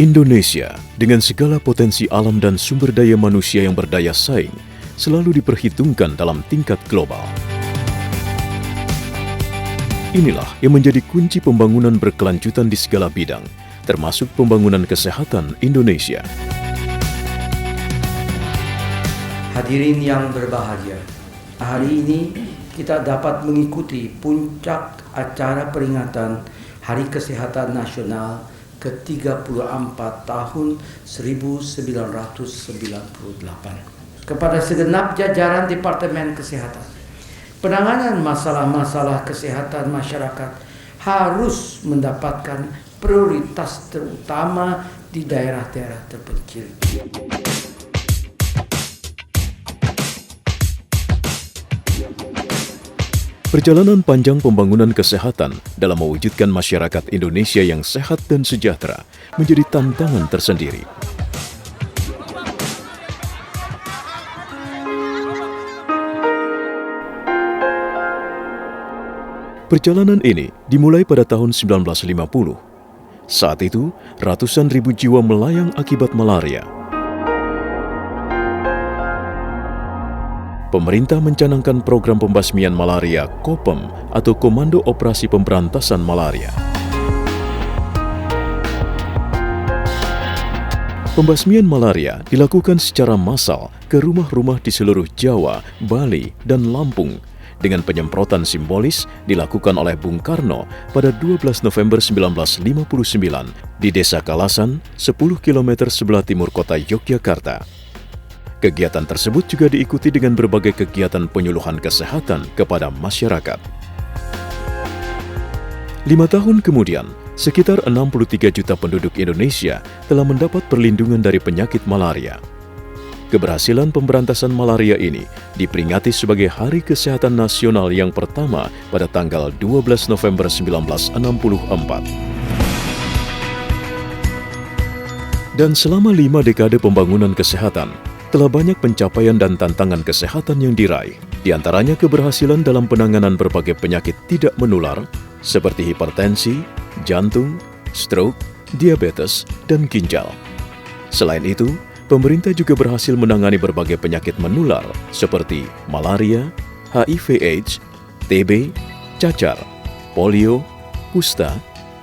Indonesia, dengan segala potensi alam dan sumber daya manusia yang berdaya saing, selalu diperhitungkan dalam tingkat global. Inilah yang menjadi kunci pembangunan berkelanjutan di segala bidang, termasuk pembangunan kesehatan Indonesia. Hadirin yang berbahagia, hari ini kita dapat mengikuti puncak acara peringatan Hari Kesehatan Nasional ke-34 tahun 1998. Kepada segenap jajaran Departemen Kesehatan, penanganan masalah-masalah kesehatan masyarakat harus mendapatkan prioritas terutama di daerah-daerah terpencil. Perjalanan panjang pembangunan kesehatan dalam mewujudkan masyarakat Indonesia yang sehat dan sejahtera menjadi tantangan tersendiri. Perjalanan ini dimulai pada tahun 1950. Saat itu, ratusan ribu jiwa melayang akibat malaria. Pemerintah mencanangkan program pembasmian malaria KOPEM atau Komando Operasi Pemberantasan Malaria. Pembasmian malaria dilakukan secara massal ke rumah-rumah di seluruh Jawa, Bali, dan Lampung dengan penyemprotan simbolis dilakukan oleh Bung Karno pada 12 November 1959 di Desa Kalasan, 10 km sebelah timur kota Yogyakarta. Kegiatan tersebut juga diikuti dengan berbagai kegiatan penyuluhan kesehatan kepada masyarakat. 5 tahun kemudian, sekitar 63 juta penduduk Indonesia telah mendapat perlindungan dari penyakit malaria. Keberhasilan pemberantasan malaria ini diperingati sebagai Hari Kesehatan Nasional yang pertama pada tanggal 12 November 1964. Dan selama 5 dekade pembangunan kesehatan, telah banyak pencapaian dan tantangan kesehatan yang diraih, di antaranya keberhasilan dalam penanganan berbagai penyakit tidak menular seperti hipertensi, jantung, stroke, diabetes, dan ginjal. Selain itu, pemerintah juga berhasil menangani berbagai penyakit menular seperti malaria, HIV/AIDS, TB, cacar, polio, kusta,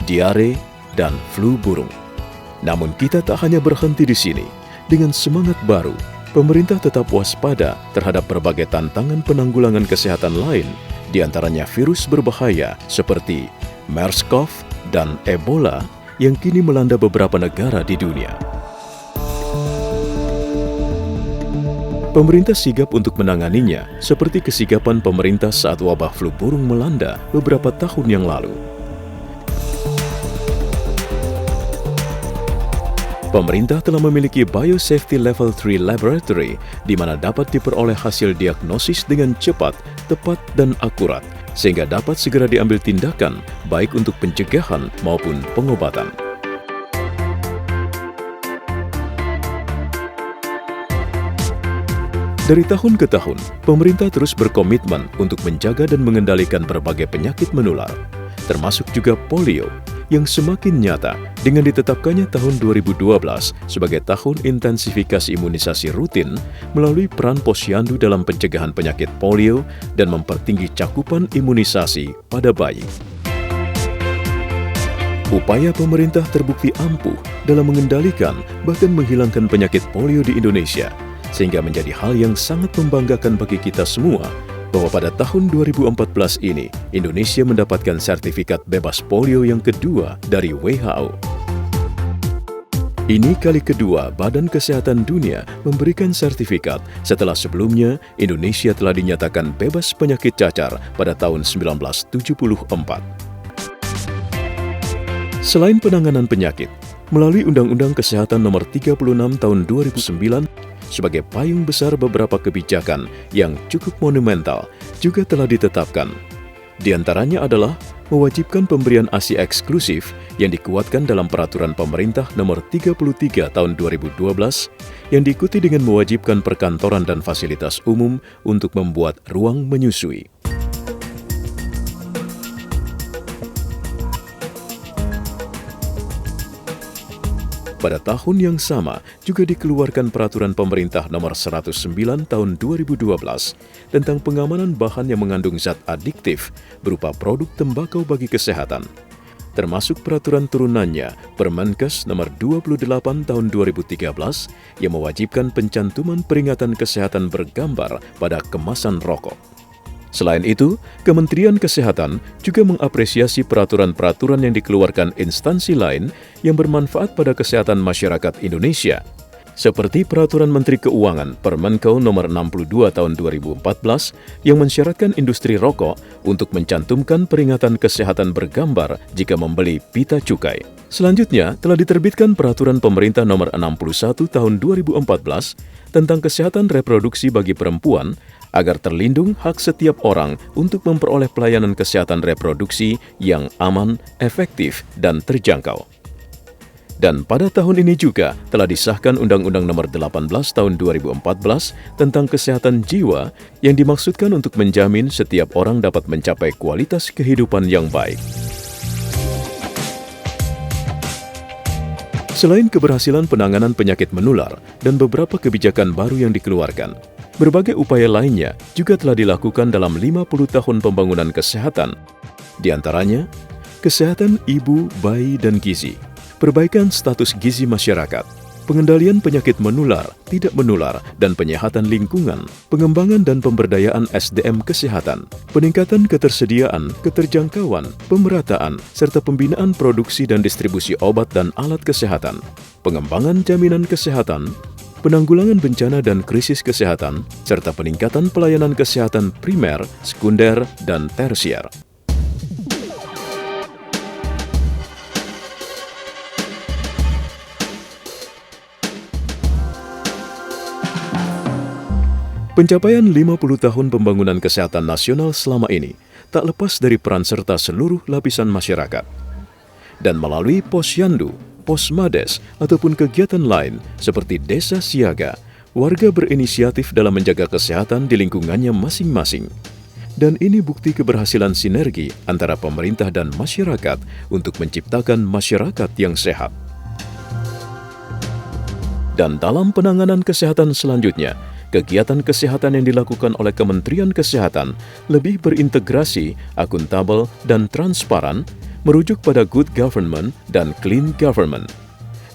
diare, dan flu burung. Namun kita tak hanya berhenti di sini. Dengan semangat baru, pemerintah tetap waspada terhadap berbagai tantangan penanggulangan kesehatan lain, di antaranya virus berbahaya seperti MERS-CoV dan Ebola yang kini melanda beberapa negara di dunia. Pemerintah sigap untuk menanganinya, seperti kesigapan pemerintah saat wabah flu burung melanda beberapa tahun yang lalu. Pemerintah telah memiliki Biosafety Level 3 Laboratory, di mana dapat diperoleh hasil diagnosis dengan cepat, tepat, dan akurat, sehingga dapat segera diambil tindakan, baik untuk pencegahan maupun pengobatan. Dari tahun ke tahun, pemerintah terus berkomitmen untuk menjaga dan mengendalikan berbagai penyakit menular, termasuk juga polio, yang semakin nyata dengan ditetapkannya tahun 2012 sebagai tahun intensifikasi imunisasi rutin melalui peran posyandu dalam pencegahan penyakit polio dan mempertinggi cakupan imunisasi pada bayi. Upaya pemerintah terbukti ampuh dalam mengendalikan bahkan menghilangkan penyakit polio di Indonesia, sehingga menjadi hal yang sangat membanggakan bagi kita semua bahwa pada tahun 2014 ini, Indonesia mendapatkan sertifikat bebas polio yang kedua dari WHO. Ini kali kedua Badan Kesehatan Dunia memberikan sertifikat setelah sebelumnya Indonesia telah dinyatakan bebas penyakit cacar pada tahun 1974. Selain penanganan penyakit, melalui Undang-Undang Kesehatan Nomor 36 Tahun 2009, sebagai payung besar beberapa kebijakan yang cukup monumental juga telah ditetapkan. Di antaranya adalah mewajibkan pemberian ASI eksklusif yang dikuatkan dalam Peraturan Pemerintah Nomor 33 Tahun 2012 yang diikuti dengan mewajibkan perkantoran dan fasilitas umum untuk membuat ruang menyusui. pada tahun yang sama juga dikeluarkan Peraturan Pemerintah Nomor 109 Tahun 2012 tentang pengamanan bahan yang mengandung zat adiktif berupa produk tembakau bagi kesehatan, termasuk peraturan turunannya Permenkes Nomor 28 Tahun 2013 yang mewajibkan pencantuman peringatan kesehatan bergambar pada kemasan rokok. Selain itu, Kementerian Kesehatan juga mengapresiasi peraturan-peraturan yang dikeluarkan instansi lain yang bermanfaat pada kesehatan masyarakat Indonesia, seperti Peraturan Menteri Keuangan Permenko Nomor 62 Tahun 2014 yang mensyaratkan industri rokok untuk mencantumkan peringatan kesehatan bergambar jika membeli pita cukai. Selanjutnya, telah diterbitkan Peraturan Pemerintah Nomor 61 Tahun 2014 tentang kesehatan reproduksi bagi perempuan agar terlindung hak setiap orang untuk memperoleh pelayanan kesehatan reproduksi yang aman, efektif, dan terjangkau. Dan pada tahun ini juga telah disahkan Undang-Undang Nomor 18 Tahun 2014 tentang kesehatan jiwa yang dimaksudkan untuk menjamin setiap orang dapat mencapai kualitas kehidupan yang baik. Selain keberhasilan penanganan penyakit menular dan beberapa kebijakan baru yang dikeluarkan, berbagai upaya lainnya juga telah dilakukan dalam 50 tahun pembangunan kesehatan. Di antaranya, kesehatan ibu, bayi, dan gizi, perbaikan status gizi masyarakat, pengendalian penyakit menular, tidak menular, dan penyehatan lingkungan, pengembangan dan pemberdayaan SDM kesehatan, peningkatan ketersediaan, keterjangkauan, pemerataan, serta pembinaan produksi dan distribusi obat dan alat kesehatan, pengembangan jaminan kesehatan, penanggulangan bencana dan krisis kesehatan, serta peningkatan pelayanan kesehatan primer, sekunder, dan tersier. Pencapaian 50 tahun pembangunan kesehatan nasional selama ini tak lepas dari peran serta seluruh lapisan masyarakat. Dan melalui posyandu, posmades, ataupun kegiatan lain seperti desa siaga, warga berinisiatif dalam menjaga kesehatan di lingkungannya masing-masing. Dan ini bukti keberhasilan sinergi antara pemerintah dan masyarakat untuk menciptakan masyarakat yang sehat. Dan dalam penanganan kesehatan selanjutnya, kegiatan kesehatan yang dilakukan oleh Kementerian Kesehatan lebih berintegrasi, akuntabel, dan transparan, merujuk pada good government dan clean government.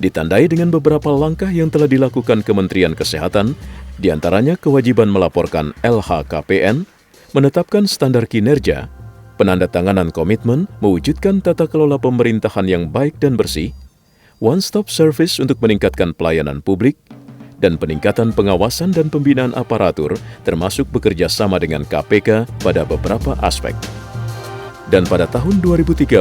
Ditandai dengan beberapa langkah yang telah dilakukan Kementerian Kesehatan, diantaranya kewajiban melaporkan LHKPN, menetapkan standar kinerja, penandatanganan komitmen mewujudkan tata kelola pemerintahan yang baik dan bersih, one-stop service untuk meningkatkan pelayanan publik, dan peningkatan pengawasan dan pembinaan aparatur termasuk bekerja sama dengan KPK pada beberapa aspek. Dan pada tahun 2013,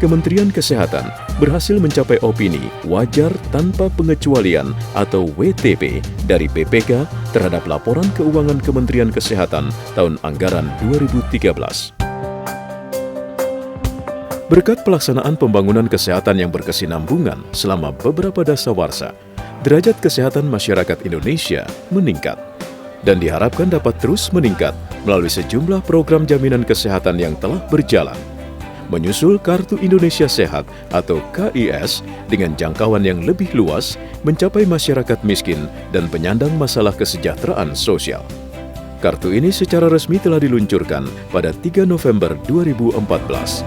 Kementerian Kesehatan berhasil mencapai opini wajar tanpa pengecualian atau WTP dari BPK terhadap laporan keuangan Kementerian Kesehatan tahun anggaran 2013. Berkat pelaksanaan pembangunan kesehatan yang berkesinambungan selama beberapa dasawarsa, derajat kesehatan masyarakat Indonesia meningkat dan diharapkan dapat terus meningkat melalui sejumlah program jaminan kesehatan yang telah berjalan. Menyusul Kartu Indonesia Sehat atau KIS dengan jangkauan yang lebih luas mencapai masyarakat miskin dan penyandang masalah kesejahteraan sosial. Kartu ini secara resmi telah diluncurkan pada 3 November 2014.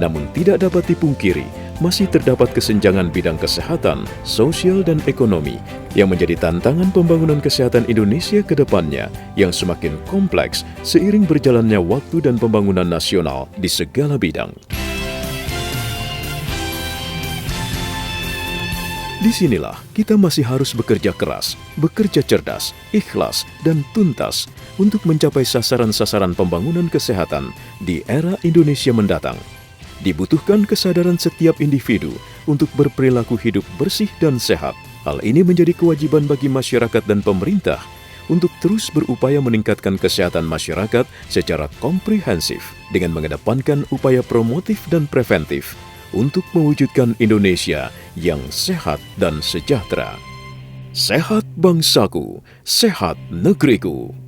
Namun tidak dapat dipungkiri, masih terdapat kesenjangan bidang kesehatan, sosial, dan ekonomi yang menjadi tantangan pembangunan kesehatan Indonesia ke depannya yang semakin kompleks seiring berjalannya waktu dan pembangunan nasional di segala bidang. Disinilah kita masih harus bekerja keras, bekerja cerdas, ikhlas, dan tuntas untuk mencapai sasaran-sasaran pembangunan kesehatan di era Indonesia mendatang. Dibutuhkan kesadaran setiap individu untuk berperilaku hidup bersih dan sehat. Hal ini menjadi kewajiban bagi masyarakat dan pemerintah untuk terus berupaya meningkatkan kesehatan masyarakat secara komprehensif dengan mengedepankan upaya promotif dan preventif untuk mewujudkan Indonesia yang sehat dan sejahtera. Sehat bangsaku, sehat negeriku.